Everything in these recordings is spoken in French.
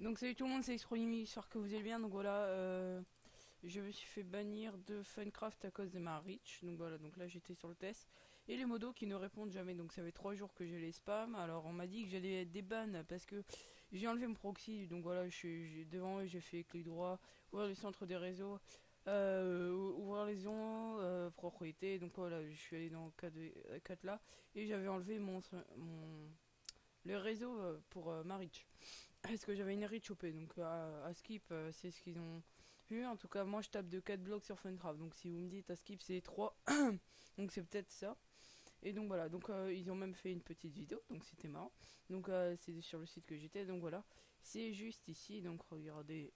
Donc salut tout le monde, c'est Xprolimi, j'espère que vous allez bien. Donc voilà, je me suis fait bannir de Funcraft à cause de ma reach. Donc voilà, donc là j'étais sur le test. Et les modos qui ne répondent jamais, donc ça fait 3 jours que je les spam. Alors on m'a dit que j'allais être des bans parce que j'ai enlevé mon proxy. Donc voilà, devant eux j'ai fait clic droit, ouvrir le centre des réseaux, ouvrir les ondes, propriété. Donc voilà, je suis allé dans 4 là et j'avais enlevé le réseau pour ma reach. Est-ce que j'avais une reach OP donc à skip, c'est ce qu'ils ont vu. En tout cas, moi je tape de 4 blocs sur Funcraft. Donc si vous me dites à skip, c'est 3. Donc c'est peut-être ça. Et donc voilà, donc ils ont même fait une petite vidéo, donc c'était marrant. Donc c'est sur le site que j'étais, donc voilà. C'est juste ici, donc regardez.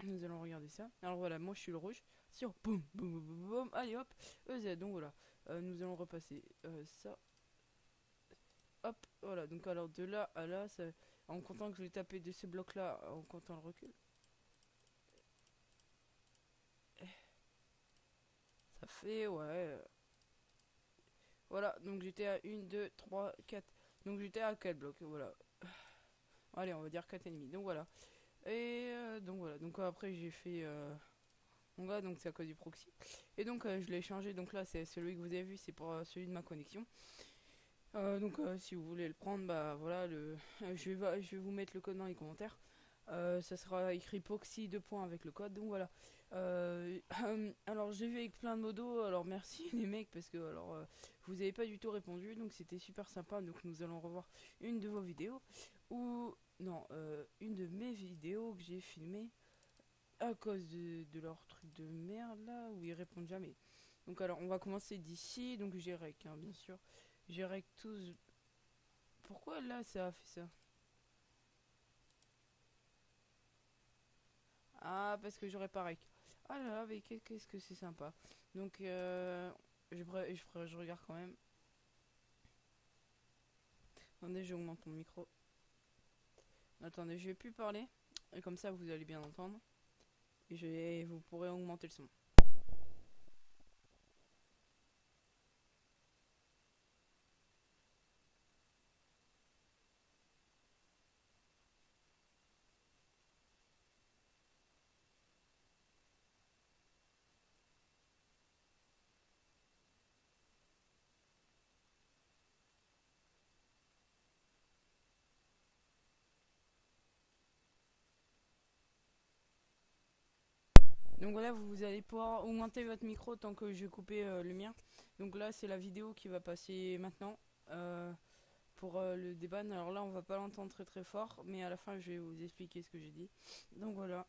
Nous allons regarder ça. Alors voilà, moi je suis le rouge. Sur boum, boum, boum, boum, boum. Allez hop, EZ, donc voilà. Nous allons repasser ça. Hop, voilà, donc alors de là à là, en comptant que je vais taper de ces blocs là, en comptant le recul. Ça fait, ouais. Voilà, donc j'étais à 1, 2, 3, 4. Donc j'étais à 4 blocs, voilà. Allez, on va dire 4 ennemis. Donc voilà. Et donc voilà. Donc après j'ai fait. Donc là, donc c'est à cause du proxy. Et donc je l'ai changé. Donc là, c'est celui que vous avez vu, c'est pour celui de ma connexion. Donc si vous voulez le prendre, bah voilà. Je vais vous mettre le code dans les commentaires. Ça sera écrit Proxy 2 points avec le code, donc voilà. Alors j'ai vu avec plein de modos, alors merci les mecs parce que alors vous avez pas du tout répondu, donc c'était super sympa. Donc nous allons revoir une de vos vidéos ou non, une de mes vidéos que j'ai filmées à cause de leur truc de merde là où ils répondent jamais. Donc alors on va commencer d'ici, donc j'ai rec hein, bien sûr. J'ai rec tous. Pourquoi là ça a fait ça? Ah, parce que j'aurais pas rec. Ah là là, mais qu'est-ce que c'est sympa. Donc, je regarde quand même. Attendez, j'augmente mon micro. Attendez, je vais plus parler. Et comme ça, vous allez bien entendre. Vous pourrez augmenter le son. Donc voilà, vous allez pouvoir augmenter votre micro tant que je vais couper le mien. Donc là, c'est la vidéo qui va passer maintenant. Pour le débat. Alors là, on va pas l'entendre très très fort, mais à la fin, je vais vous expliquer ce que j'ai dit. Donc voilà.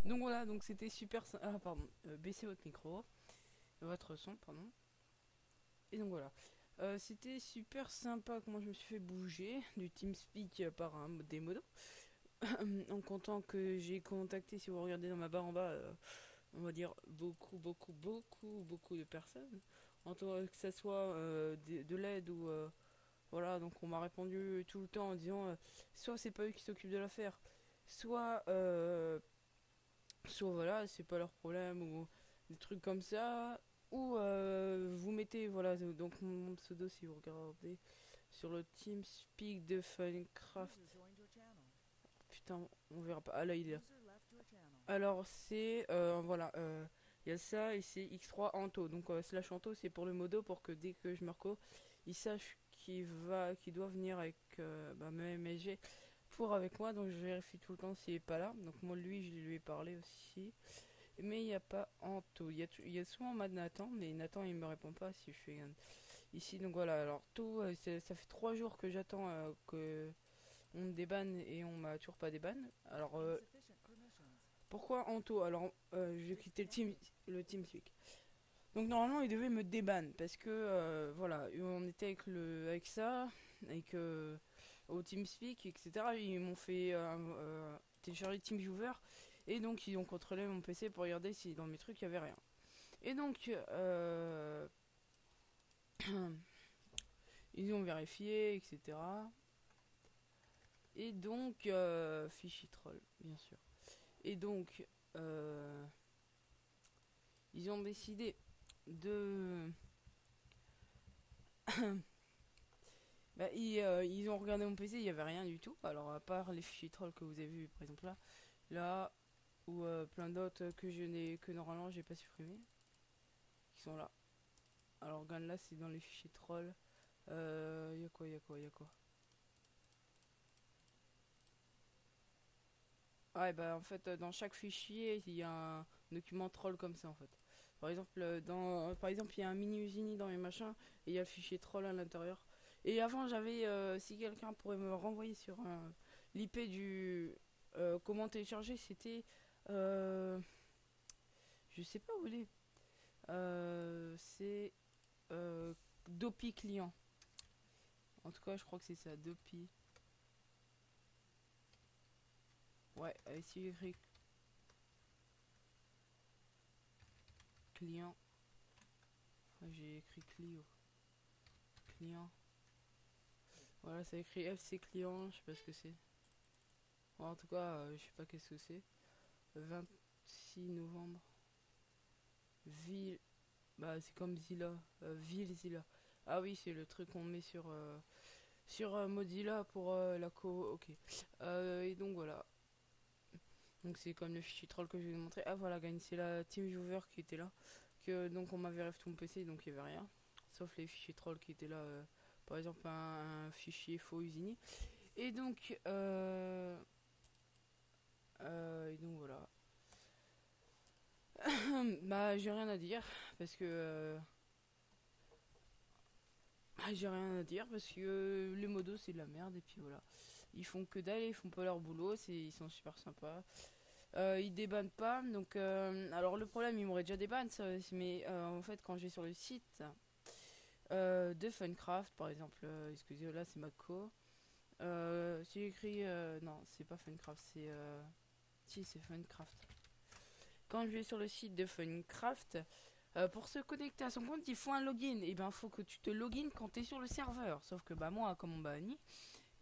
Donc voilà, donc c'était super. Ah, pardon. Baissez votre micro. Votre son, pardon. Et donc voilà. C'était super sympa comment je me suis fait bouger du TeamSpeak par des modos. En comptant que j'ai contacté, si vous regardez dans ma barre en bas, on va dire beaucoup de personnes. En tout cas, que ça soit de l'aide ou Voilà, donc on m'a répondu tout le temps en disant soit c'est pas eux qui s'occupent de l'affaire, soit soit voilà, c'est pas leur problème ou des trucs comme ça, ou vous mettez voilà, donc mon pseudo si vous regardez sur le TeamSpeak de Funcraft. Putain, on verra pas. Ah là il est là. Alors c'est voilà, il y a ça et c'est X3 Anto. Donc slash Anto c'est pour le modo pour que dès que je me reco, il sache qu'il doit venir avec même MSG pour avec moi. Donc je vérifie tout le temps s'il est pas là. Donc moi lui je lui ai parlé aussi. Mais il n'y a pas Anto. Il y a souvent Mad Nathan, mais Nathan il me répond pas si je fais ici. Donc voilà, alors tout, ça fait 3 jours que j'attends que on me débanne et on m'a toujours pas débanne. Alors pourquoi Anto? Alors j'ai quitté le TeamSpeak. Donc normalement il devait me déban parce que voilà, on était avec ça, avec au TeamSpeak, etc. Ils m'ont fait télécharger TeamViewer et donc ils ont contrôlé mon PC pour regarder si dans mes trucs il y avait rien. Et donc ils ont vérifié, etc. Et donc fichier troll, bien sûr. Et donc ils ont décidé de ils ont regardé mon PC, il n'y avait rien du tout. Alors à part les fichiers trolls que vous avez vu par exemple là ou plein d'autres que normalement j'ai pas supprimé, qui sont là. Alors regarde là, c'est dans les fichiers trolls. Y a quoi, y a quoi, y a quoi. Ouais bah en fait dans chaque fichier il y a un document troll comme ça en fait. Par exemple il y a un mini usini dans mes machins et il y a le fichier troll à l'intérieur. Et avant j'avais si quelqu'un pourrait me renvoyer sur l'IP du comment télécharger, c'était je sais pas où il est. C'est Dopi client. En tout cas je crois que c'est ça, Dopi. Ouais, si écrit client. J'ai écrit Clio. Client. Voilà, ça écrit FC client, je sais pas ce que c'est. Bon, en tout cas, je sais pas qu'est-ce que c'est. 26 novembre. Ville. Bah, c'est comme Zilla. Ville Zilla. Ah oui, c'est le truc qu'on met sur Mozilla pour la Ok. Et donc voilà. Donc c'est comme le fichier troll que je vais vous montrer. Ah voilà, gagne, c'est la TeamViewer qui était là. Que, donc on m'avait ref tout mon PC, donc il n'y avait rien. Sauf les fichiers trolls qui étaient là. Par exemple, un fichier faux usini. Et donc, et donc voilà. Bah j'ai rien à dire parce que j'ai rien à dire parce que les modos c'est de la merde et puis voilà. Ils font que dalle, ils font pas leur boulot, ils sont super sympas. Ils débannent pas, donc alors le problème ils m'auraient déjà débanné ça, mais en fait quand je vais sur le site de Funcraft par exemple, excusez là c'est Mako. Si écrit non c'est pas Funcraft, c'est si c'est Funcraft. Quand je vais sur le site de Funcraft, pour se connecter à son compte, il faut un login. Et ben, il faut que tu te login quand tu es sur le serveur. Sauf que bah moi, comme on banni,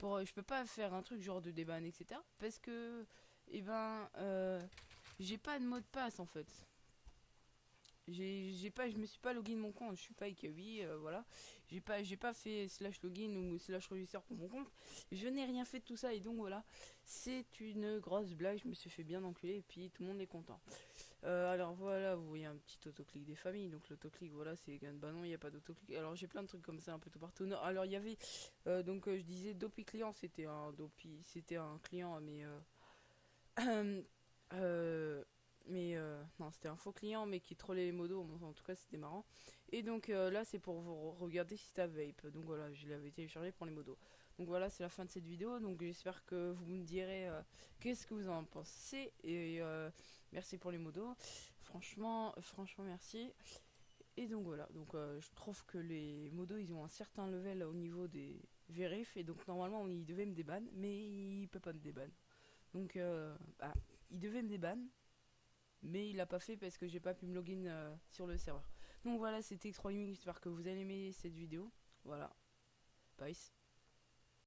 je peux pas faire un truc genre de déban, etc. Parce que, et ben, j'ai pas de mot de passe en fait. Je me suis pas login mon compte, je suis pas Ikawi, voilà. J'ai pas fait slash login ou slash register pour mon compte. Je n'ai rien fait de tout ça et donc voilà. C'est une grosse blague, je me suis fait bien enculer et puis tout le monde est content. Alors voilà, vous voyez un petit autoclic des familles. Donc l'autoclic, voilà, c'est bah non, il n'y a pas d'autoclic. Alors j'ai plein de trucs comme ça un peu tout partout. Non, alors il y avait je disais Dopi client, c'était un client, non, c'était un faux client, mais qui trollait les modos. Bon, en tout cas, c'était marrant. Et donc là, c'est pour vous regarder si t'as vape. Donc voilà, je l'avais téléchargé pour les modos. Donc voilà, c'est la fin de cette vidéo. Donc j'espère que vous me direz qu'est-ce que vous en pensez. Et merci pour les modos. Franchement, merci. Et donc voilà, donc je trouve que les modos ils ont un certain level au niveau des vérifs et donc normalement ils devaient me déban, mais ils peuvent pas me déban. Donc ils devaient me déban, mais il l'a pas fait parce que j'ai pas pu me login sur le serveur. Donc voilà, c'était X3 Gaming, j'espère que vous allez aimer cette vidéo. Voilà, peace.